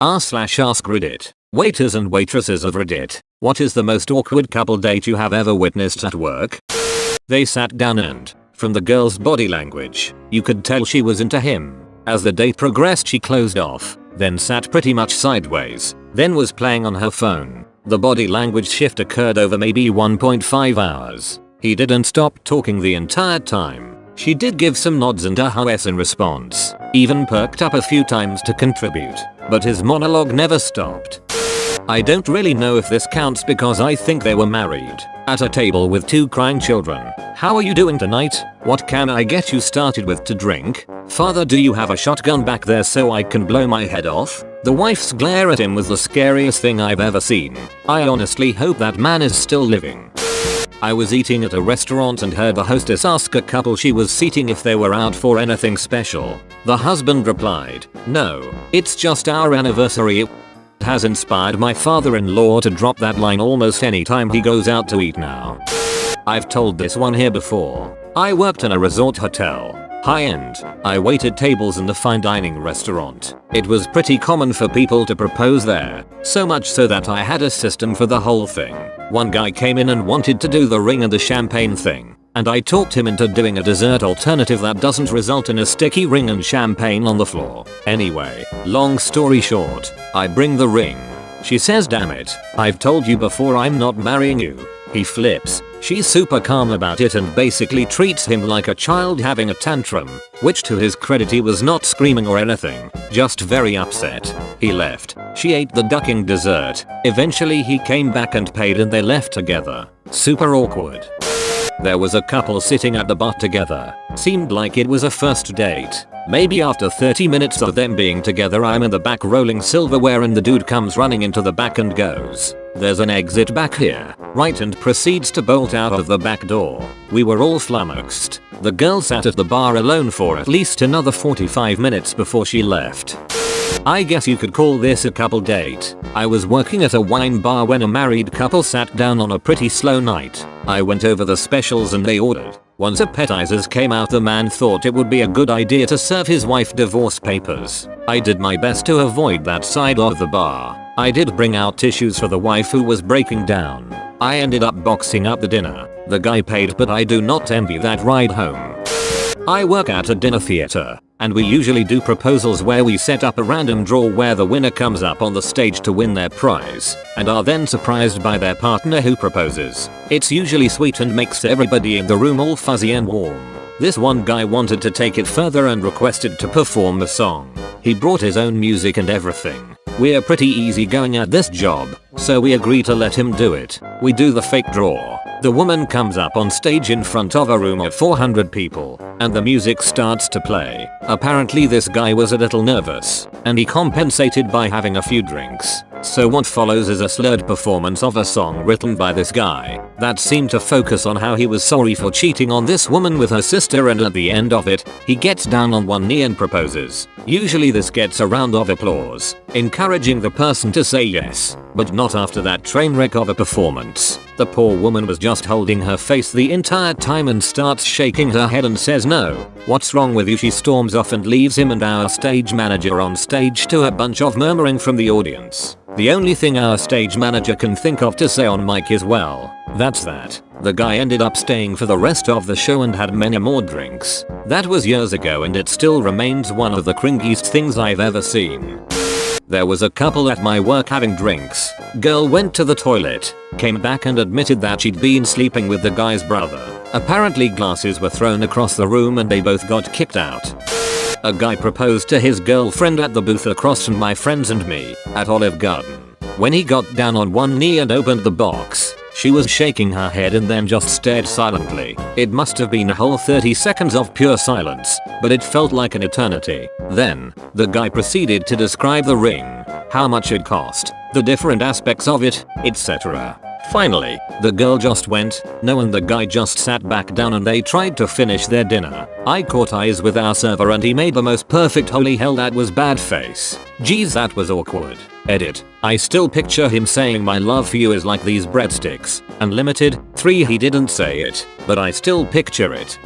r/ask Reddit. Waiters and waitresses of Reddit. What is the most awkward couple date you have ever witnessed at work? They sat down and, from the girl's body language, you could tell she was into him. As the date progressed she closed off, then sat pretty much sideways, then was playing on her phone. The body language shift occurred over maybe 1.5 hours. He didn't stop talking the entire time. She did give some nods and ahs in response, even perked up a few times to contribute, but his monologue never stopped. I don't really know if this counts because I think they were married, at a table with 2 crying children. How are you doing tonight? What can I get you started with to drink? Father, do you have a shotgun back there so I can blow my head off? The wife's glare at him was the scariest thing I've ever seen. I honestly hope that man is still living. I was eating at a restaurant and heard the hostess ask a couple she was seating if they were out for anything special. The husband replied, "No, it's just our anniversary." It has inspired my father-in-law to drop that line almost any time he goes out to eat now. I've told this one here before. I worked in a resort hotel. High-end. I waited tables in the fine dining restaurant. It was pretty common for people to propose there, so much so that I had a system for the whole thing. One guy came in and wanted to do the ring and the champagne thing, and I talked him into doing a dessert alternative that doesn't result in a sticky ring and champagne on the floor. Anyway, long story short, I bring the ring. She says, "Damn it, I've told you before I'm not marrying you." He flips. She's super calm about it and basically treats him like a child having a tantrum, which to his credit he was not screaming or anything, just very upset. He left. She ate the ducking dessert. Eventually he came back and paid and they left together. Super awkward. There was a couple sitting at the bar together. Seemed like it was a first date. Maybe after 30 minutes of them being together I'm in the back rolling silverware and the dude comes running into the back and goes, "There's an exit back here, right?" and proceeds to bolt out of the back door. We were all flummoxed. The girl sat at the bar alone for at least another 45 minutes before she left. I guess you could call this a couple date. I was working at a wine bar when a married couple sat down on a pretty slow night. I went over the specials and they ordered. Once appetizers came out the man thought it would be a good idea to serve his wife divorce papers. I did my best to avoid that side of the bar. I did bring out tissues for the wife who was breaking down. I ended up boxing up the dinner. The guy paid but I do not envy that ride home. I work at a dinner theater, and we usually do proposals where we set up a random draw where the winner comes up on the stage to win their prize, and are then surprised by their partner who proposes. It's usually sweet and makes everybody in the room all fuzzy and warm. This one guy wanted to take it further and requested to perform a song. He brought his own music and everything. We're pretty easygoing at this job, so we agree to let him do it. We do the fake draw. The woman comes up on stage in front of a room of 400 people, and the music starts to play. Apparently this guy was a little nervous, and he compensated by having a few drinks. So what follows is a slurred performance of a song written by this guy that seemed to focus on how he was sorry for cheating on this woman with her sister, and at the end of it, he gets down on one knee and proposes. Usually this gets a round of applause, encouraging the person to say yes, but not after that train wreck of a performance. The poor woman was just holding her face the entire time and starts shaking her head and says, "No, what's wrong with you?" She storms off and leaves him and our stage manager on stage to a bunch of murmuring from the audience. The only thing our stage manager can think of to say on mic is, "Well, that's that." The guy ended up staying for the rest of the show and had many more drinks. That was years ago and it still remains one of the cringiest things I've ever seen. There was a couple at my work having drinks. Girl went to the toilet, came back and admitted that she'd been sleeping with the guy's brother. Apparently glasses were thrown across the room and they both got kicked out. A guy proposed to his girlfriend at the booth across from my friends and me at Olive Garden. When he got down on one knee and opened the box, she was shaking her head and then just stared silently. It must have been a whole 30 seconds of pure silence, but it felt like an eternity. Then, the guy proceeded to describe the ring, how much it cost, the different aspects of it, etc. Finally, the girl just went, "No," and the guy just sat back down and they tried to finish their dinner. I caught eyes with our server and he made the most perfect holy hell that was bad face. Geez, that was awkward. Edit. I still picture him saying "My love for you is like these breadsticks." Unlimited. 3 He didn't say it, but I still picture it.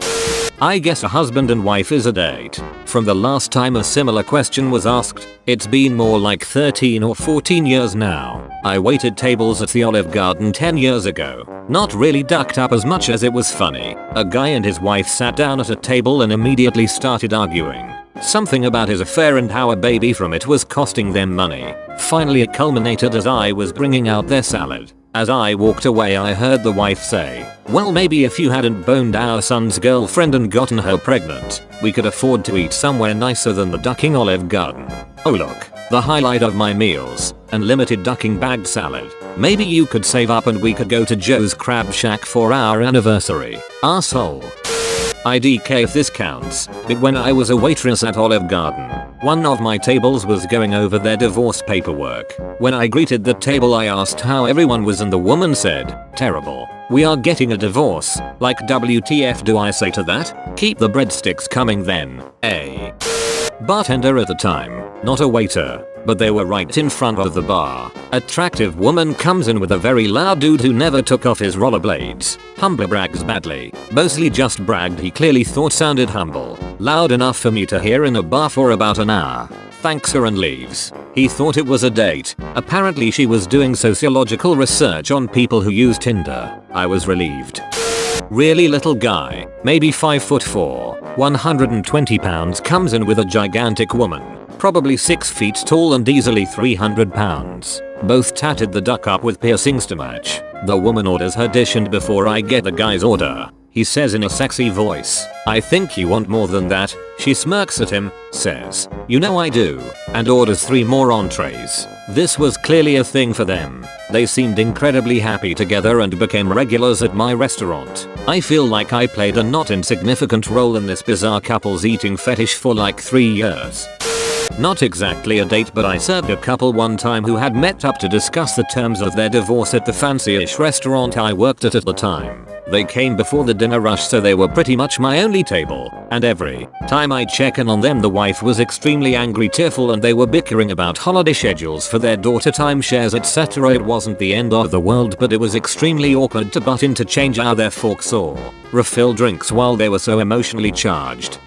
I guess a husband and wife is a date. From the last time a similar question was asked, it's been more like 13 or 14 years now. I waited tables at the Olive Garden 10 years ago. Not really ducked up as much as it was funny. A guy and his wife sat down at a table and immediately started arguing. Something about his affair and how a baby from it was costing them money. Finally it culminated as I was bringing out their salad. As I walked away I heard the wife say, "Well, maybe if you hadn't boned our son's girlfriend and gotten her pregnant, we could afford to eat somewhere nicer than the ducking Olive Garden." Oh look, the highlight of my meals, unlimited ducking bagged salad. Maybe you could save up and we could go to Joe's Crab Shack for our anniversary. Arsehole. IDK if this counts, but when I was a waitress at Olive Garden, one of my tables was going over their divorce paperwork. When I greeted the table I asked how everyone was and the woman said, "Terrible. We are getting a divorce." Like WTF do I say to that? Keep the breadsticks coming then. A bartender at the time, not a waiter, but they were right in front of the bar. Attractive woman comes in with a very loud dude who never took off his rollerblades. Humble brags badly. Mostly just bragged he clearly thought sounded humble. Loud enough for me to hear in a bar for about an hour. Thanks her and leaves. He thought it was a date. Apparently she was doing sociological research on people who use Tinder. I was relieved. Really little guy, maybe 5'4", 120 pounds comes in with a gigantic woman. Probably 6 feet tall and easily 300 pounds. Both tatted the duck up with piercings to match. The woman orders her dish and before I get the guy's order, he says in a sexy voice, "I think you want more than that." She smirks at him, says, "You know I do," and orders 3 more entrees. This was clearly a thing for them. They seemed incredibly happy together and became regulars at my restaurant. I feel like I played a not insignificant role in this bizarre couple's eating fetish for like 3 years. Not exactly a date, but I served a couple one time who had met up to discuss the terms of their divorce at the fancy-ish restaurant I worked at the time. They came before the dinner rush, so they were pretty much my only table, and every time I check in on them the wife was extremely angry, tearful, and they were bickering about holiday schedules for their daughter, timeshares, etc. It wasn't the end of the world, but it was extremely awkward to butt in to change out their forks or refill drinks while they were so emotionally charged.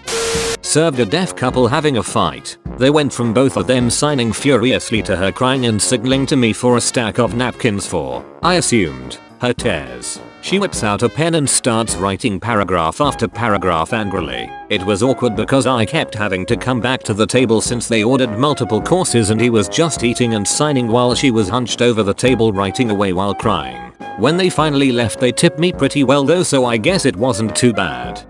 Served a deaf couple having a fight. They went from both of them signing furiously to her crying and signaling to me for a stack of napkins for, I assumed, her tears. She whips out a pen and starts writing paragraph after paragraph angrily. It was awkward because I kept having to come back to the table since they ordered multiple courses and he was just eating and signing while she was hunched over the table writing away while crying. When they finally left they tipped me pretty well though, so I guess it wasn't too bad.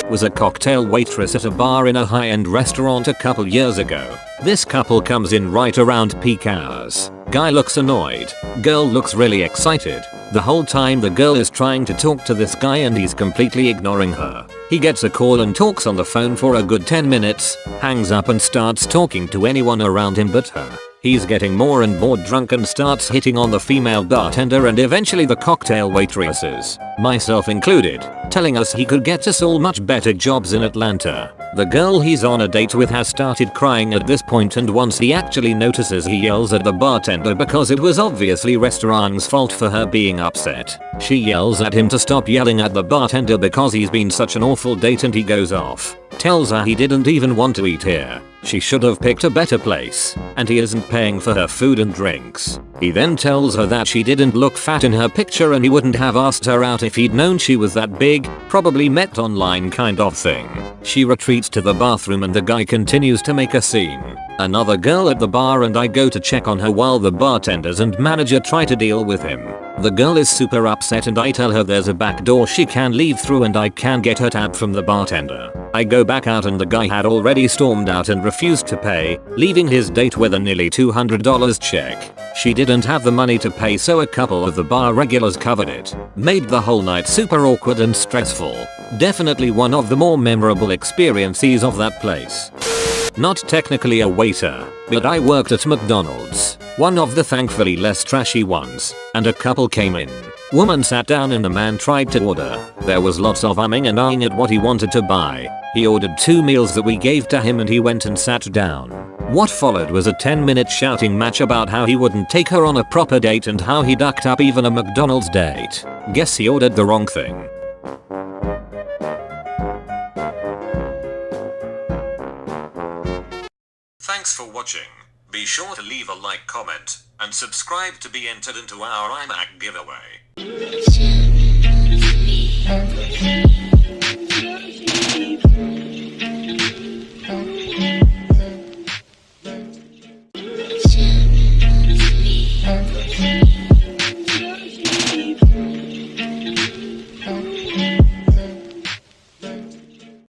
Was a cocktail waitress at a bar in a high-end restaurant a couple years ago. This couple comes in right around peak hours. Guy looks annoyed. Girl looks really excited. The whole time the girl is trying to talk to this guy and he's completely ignoring her. He gets a call and talks on the phone for a good 10 minutes, hangs up and starts talking to anyone around him but her. He's getting more and more drunk and starts hitting on the female bartender and eventually the cocktail waitresses, myself included, telling us he could get us all much better jobs in Atlanta. The girl he's on a date with has started crying at this point, and once he actually notices he yells at the bartender because it was obviously restaurant's fault for her being upset. She yells at him to stop yelling at the bartender because he's been such an awful date and he goes off. Tells her he didn't even want to eat here. She should have picked a better place, and he isn't paying for her food and drinks. He then tells her that she didn't look fat in her picture and he wouldn't have asked her out if he'd known she was that big, probably met online kind of thing. She retreats to the bathroom and the guy continues to make a scene. Another girl at the bar and I go to check on her while the bartenders and manager try to deal with him. The girl is super upset and I tell her there's a back door she can leave through and I can get her tab from the bartender. I go back out and the guy had already stormed out and refused to pay, leaving his date with a nearly $200 check. She didn't have the money to pay, so a couple of the bar regulars covered it. Made the whole night super awkward and stressful. Definitely one of the more memorable experiences of that place. Not technically a waiter, but I worked at McDonald's, one of the thankfully less trashy ones, and a couple came in. Woman sat down and the man tried to order. There was lots of umming and ahhing at what he wanted to buy. He ordered 2 meals that we gave to him and he went and sat down. What followed was a 10-minute shouting match about how he wouldn't take her on a proper date and how he ducked up even a McDonald's date. Guess he ordered the wrong thing. watching. Be sure to leave a like, comment, and subscribe to be entered into our iMac giveaway.